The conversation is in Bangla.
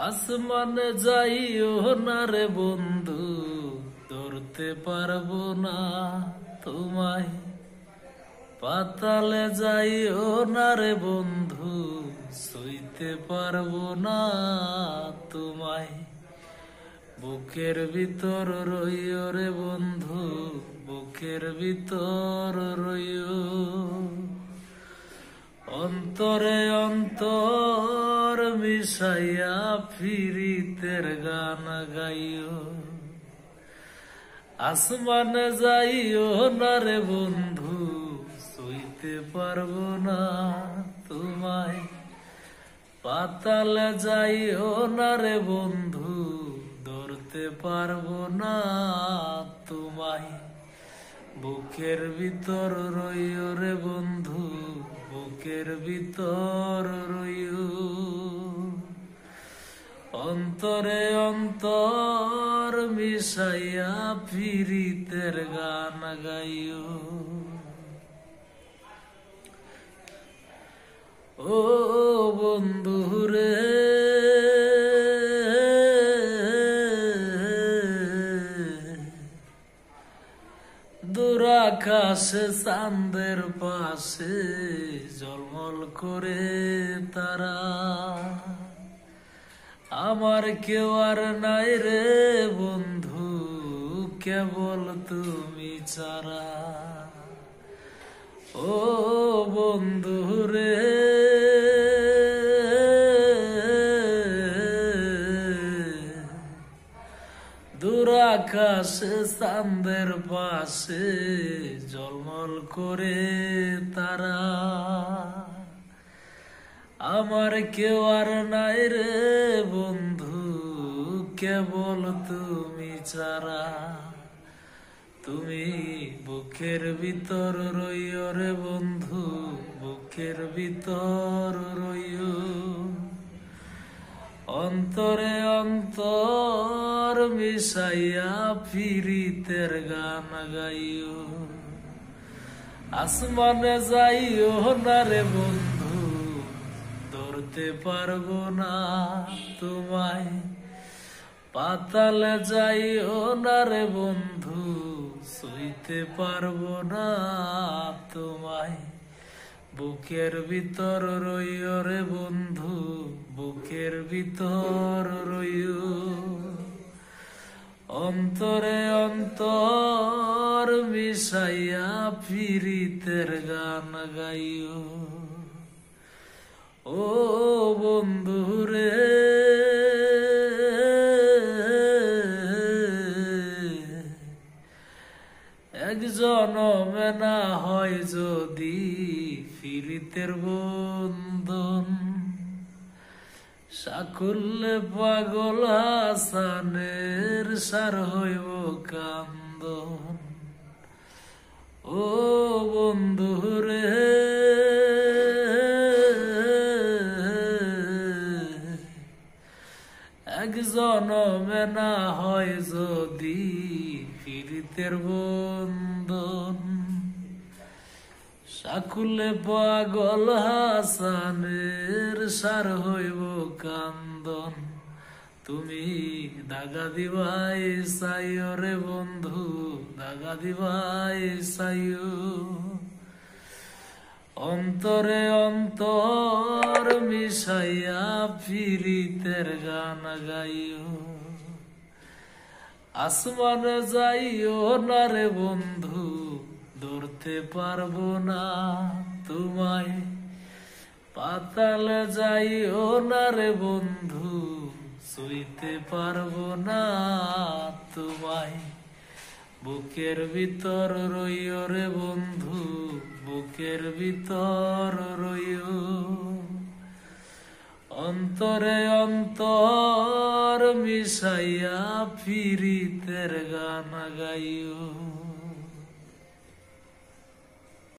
আসমানে যাইও না রে বন্ধু, ধরতে পারবো না তোমায়। পাতালে যাইও না রে বন্ধু, সইতে পারবো না তোমায়। বুকের ভিতর রইও রে বন্ধু, বুকের ভিতর রইও। অন্তরে অন্তর মিশাইয়া ফিরিতের গান গাইও। আসমানে যাইও না রে বন্ধু, সইতে পারবো না তোমায়। পাতালে যাইও না রে বন্ধু, ধরতে পারবো না তোমায়। বুকের ভিতর রইও রে বন্ধু, বুকের ভিতর রইও। অন্তরে অন্তর মিশাইয়া ফিরিতের গান গাইও। ও বন্ধু রে, দূর আকাশে চাঁদের পাশে ঝলমল করে তারা। আমার কেউ আর নাই রে বন্ধু, কেবল তুমি ছাড়া। ও বন্ধু রে, দূর আকাশে চাঁদের পাশে ঝলমল করে তারা। আমার কেউ আর নাই রে বন্ধু, কেবল তুমি ছাড়া। তুমি বুকের ভিতর রইও রে বন্ধু, বুকের ভিতর রইও। অন্তরে অন্তর মিশাইয়া ফিরিতের গান গাইও। আসমানে যাইও না রে বন্ধু, ধরতে পারবো না তোমায়। পাতালে যাইও না রে বন্ধু, সইতে পারবো না তোমায়। বুকের ভিতর রইও রে বন্ধু, বুকের ভিতর রইও। অন্তরে অন্তর মিশাইয়া ফিরিতের গান গাইও। ও বন্ধু রে, এক জনমে না হয় যদি ফিরিতের বন্ধন। সাকুল্যে পাগল হাসানের সার হইব কান্দন। ও বন্ধু রে, এক জনমে না হয় যদি ফিরিতের বন্ধন। সাকুলে পাগল হাসানের সার হইব কান্দন। তুমি দাগা দিবাই চাইও রে বন্ধু, দাগা দিবাই চাইও। অন্তরে অন্তর মিশাইয়া ফিরিতের গান গাইও। আসমানে যাইও না রে বন্ধু, ধরতে পারবো না তোমায়। পাতালে যাইও না রে বন্ধু, সইতে পারবো না তোমায়। বুকের ভিতর রইও রে বন্ধু, বুকের ভিতর রইও। অন্তরে অন্তর মিশাইয়া ফিরিতের গান গাইও।